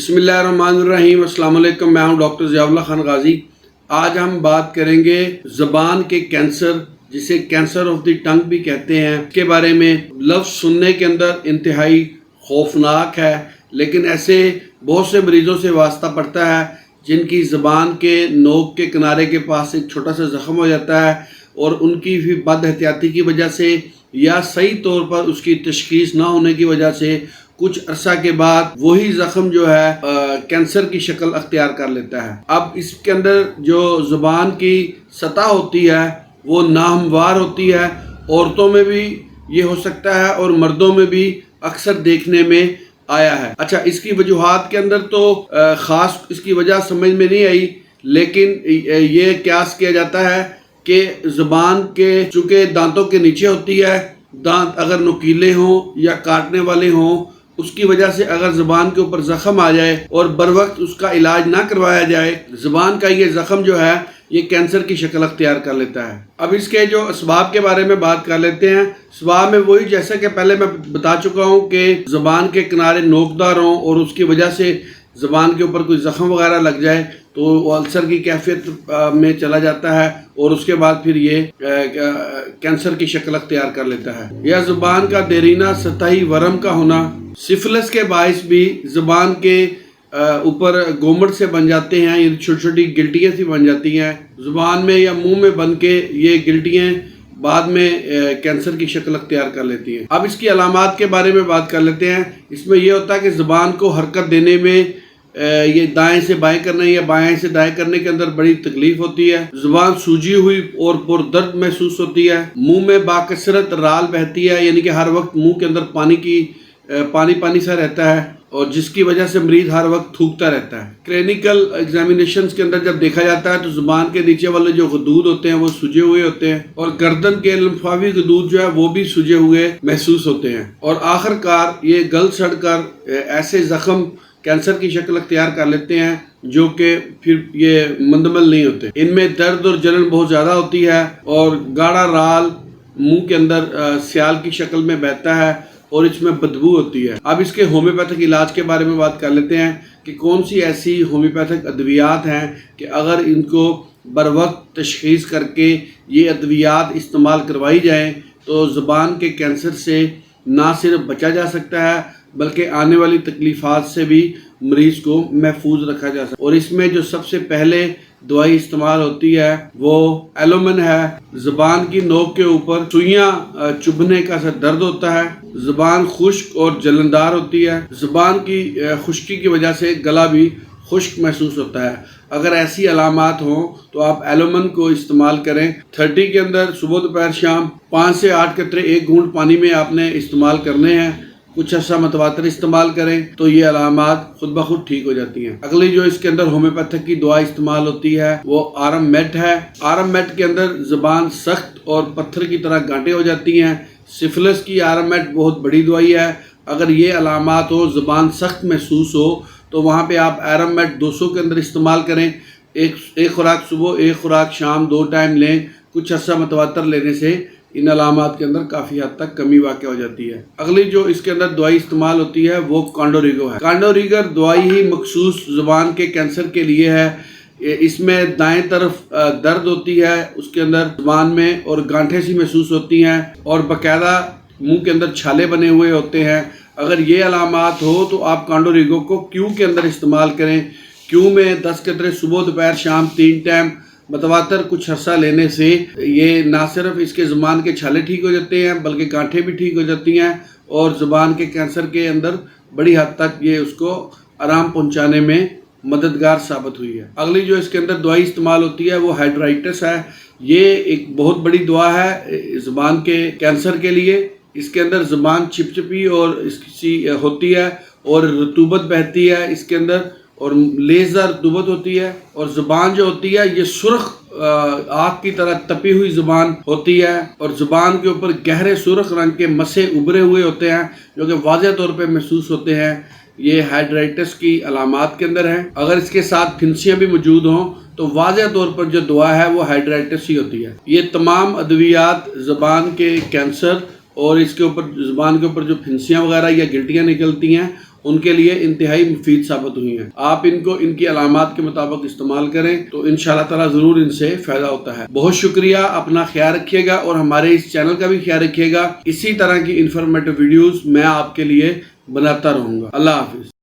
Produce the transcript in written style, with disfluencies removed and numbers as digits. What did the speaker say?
बिस्मिल्लाहिर्रहमानिर्रहीम। अस्सलाम वालेकुम। मैं हूं डॉक्टर ज़ियाउल्लाह खान गाजी। आज हम बात करेंगे ज़बान के कैंसर, जिसे कैंसर ऑफ द टंग भी कहते हैं, के बारे में। लफ्ज़ सुनने के अंदर इंतहाई खौफनाक है, लेकिन ऐसे बहुत से मरीज़ों से वास्ता पड़ता है जिनकी ज़बान के नोक के किनारे के पास एक छोटा सा ज़ख़म हो जाता है और उनकी भी बद एहतियाती की वजह से या सही तौर पर उसकी तशख़ीस ना होने की वजह से कुछ अरसा के बाद वही ज़ख़म जो है कैंसर की शक्ल अख्तियार कर लेता है। अब इसके अंदर जो ज़ुबान की सतह होती है वो नाहमवार होती है। औरतों में भी ये हो सकता है और मर्दों में भी अक्सर देखने में आया है। अच्छा, इसकी वजूहात के अंदर तो ख़ास इसकी वजह समझ में नहीं आई, लेकिन ये क्यास किया जाता है कि ज़ुबान के चूँकि दांतों के नीचे होती है, दांत अगर नुकीले हों या काटने वाले हों, उसकी वजह से अगर ज़ुबान के ऊपर ज़ख़म आ जाए और बर वक्त उसका इलाज ना करवाया जाए, ज़ुबान का ये ज़ख़म जो है ये कैंसर की शक्ल अख्तियार कर लेता है। अब इसके जो असबाब के बारे में बात कर लेते हैं। असबाब में वही, जैसे कि पहले मैं बता चुका हूँ कि ज़ुबान के किनारे नोकदार हों और उसकी वजह से ज़ुबान के ऊपर कोई ज़ख़म वगैरह लग जाए तो वो अल्सर की कैफियत में चला जाता है और उसके बाद फिर ये कैंसर की शक्ल अख्तियार कर लेता है। या ज़ुबान का देरीना सतही वरम का होना, सिफिलिस के बाइस भी ज़ुबान के ऊपर गोमड़ से बन जाते हैं, ये छोटी छोटी गिल्टियाँ सी बन जाती हैं ज़ुबान में या मुंह में बन के। ये गिल्टियाँ बाद में कैंसर की शक्ल अख्तियार कर लेती हैं। अब इसकी अलामात के बारे में बात कर लेते हैं। इसमें यह होता है कि ज़ुबान को हरकत देने में ये दाएं से बाएं करने या बाएं से दाएं करने के अंदर बड़ी तकलीफ होती है। ज़ुबान सूजी हुई और पुरदर्द महसूस होती है। मुंह में बाकसरत राल बहती है, यानी कि हर वक्त मुंह के अंदर पानी सा रहता है और जिसकी वजह से मरीज हर वक्त थूकता रहता है। क्लिनिकल एग्जामिनेशंस के अंदर जब देखा जाता है तो ज़ुबान के नीचे वाले जो गदूद होते हैं वो सूजे हुए होते हैं और गर्दन के लिम्फावी गदूद जो है वो भी सूजे हुए महसूस होते हैं। और आखिरकार ये गल सड़ कर ऐसे ज़ख़म कैंसर की शक्ल अख्तियार कर लेते हैं जो कि फिर ये मंदमल नहीं होते। इनमें दर्द और जलन बहुत ज़्यादा होती है और गाढ़ा राल मुंह के अंदर स्याल की शक्ल में बहता है और इसमें बदबू होती है। अब इसके होम्योपैथिक इलाज के बारे में बात कर लेते हैं कि कौन सी ऐसी होम्योपैथिक अद्वियात हैं कि अगर इनको बर वक्त तशख़ीस करके ये अद्वियात इस्तेमाल करवाई जाएँ तो ज़ुबान के कैंसर से ना सिर्फ बचा जा सकता है बल्कि आने वाली तकलीफ़ात से भी मरीज़ को महफूज रखा जा सकता है। और इसमें जो सबसे पहले दवाई इस्तेमाल होती है वो एलोमन है। ज़ुबान की नोक के ऊपर सुइयां चुभने का सा दर्द होता है। ज़ुबान खुश्क और जलनदार होती है। ज़ुबान की खुश्की की वजह से गला भी खुश्क महसूस होता है। अगर ऐसी अलामात हों तो आप एलोमन को इस्तेमाल करें। 30 के अंदर सुबह दोपहर शाम 5 से 8 कतरे 1 घूंट पानी में आपने इस्तेमाल करने हैं। कुछ अर्सा मतवातर इस्तेमाल करें तो ये अलामात खुद ब खुद ठीक हो जाती हैं। अगली जो इसके अंदर होम्योपैथिक की दवा इस्तेमाल होती है वो आरम मेट है। आरम मेट के अंदर ज़ुबान सख्त और पत्थर की तरह गांठें हो जाती हैं। सिफिलिस की आरम मेट बहुत बड़ी दवाई है। अगर ये अलामात हो, ज़ुबान सख्त महसूस हो, तो वहाँ पे आप आरम मेट 200 के अंदर इस्तेमाल करें। एक खुराक सुबह, एक खुराक शाम, 2 टाइम लें। कुछ अर्सा मतवातर लेने से इन अलामात के अंदर काफ़ी हद तक कमी वाक़ हो जाती है। अगली जो इसके अंदर दवाई इस्तेमाल होती है वो कांडोरिगो है। कांडोरिगर दवाई ही मखसूस ज़ुबान के कैंसर के लिए है। इसमें दाएं तरफ दर्द होती है उसके अंदर ज़ुबान में और गांठें सी महसूस होती हैं और बाकायदा मुंह के अंदर छाले बने हुए होते हैं। अगर ये अलामात हो तो आप कांडोरिगो को क्यू के अंदर इस्तेमाल करें। क्यू में 10 कतरे सुबह दोपहर शाम 3 टाइम मतवातर कुछ अर्सा लेने से ये ना सिर्फ इसके ज़ुबान के छाले ठीक हो जाते हैं बल्कि गांठें भी ठीक हो जाती हैं और ज़ुबान के कैंसर के अंदर बड़ी हद तक ये उसको आराम पहुंचाने में मददगार साबित हुई है। अगली जो इसके अंदर दवाई इस्तेमाल होती है वो हाइड्राइटिस है। ये एक बहुत बड़ी दवा है ज़ुबान के कैंसर के लिए। इसके अंदर ज़ुबान चिपचिपी और इसकी होती है और रतूबत बहती है इसके अंदर और लेज़र रतूबत होती है और ज़ुबान जो होती है ये सुर्ख आग की तरह तपी हुई ज़ुबान होती है और ज़ुबान के ऊपर गहरे सुर्ख रंग के मसे उभरे हुए होते हैं जो कि वाज़ेह तौर पे महसूस होते हैं। ये हाइड्राइटिस की अलामात के अंदर है। अगर इसके साथ फिंसियाँ भी मौजूद हों तो वाज़ेह तौर पर जो दवा है वो हाइड्राइटिस ही होती है। ये तमाम अद्वियात ज़ुबान के कैंसर और इसके ऊपर ज़ुबान के ऊपर जो फिंसियाँ वगैरह या गिल्टियाँ निकलती हैं उनके लिए इंतहाई मुफीद साबित हुई हैं। आप इनको इनकी अलामात के मुताबिक इस्तेमाल करें तो इंशाअल्लाह ताला ज़रूर इनसे फ़ायदा होता है। बहुत शुक्रिया, अपना ख्याल रखिएगा और हमारे इस चैनल का भी ख्याल रखिएगा। इसी तरह की इंफॉर्मेटिव वीडियोज़ मैं आपके लिए बनाता रहूँगा। अल्लाह हाफिज़।